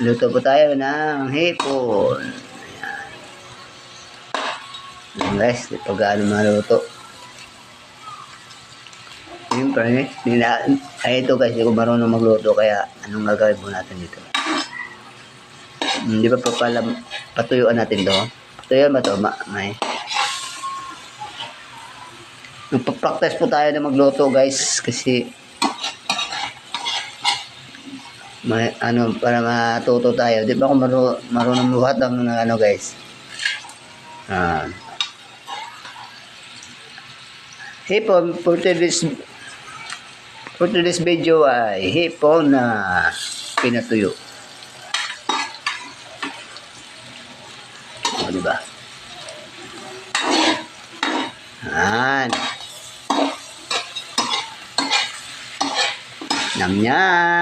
Luto po tayo ng hipon. Ayan guys, ito gaano maluto. Siyempre, ito guys, hindi ko marunong magluto, kaya anong gagawin po natin dito? Hindi ba pa pala patuyuan natin to? Patuyuan ba to? May magpa-practice po tayo na magluto guys, kasi may ano, para matuto tayo. Di ba ako marunong luhat ng ano guys? Hipon for today's video ay hipon na pinatuyo. O, diba? Yan. Nam yan.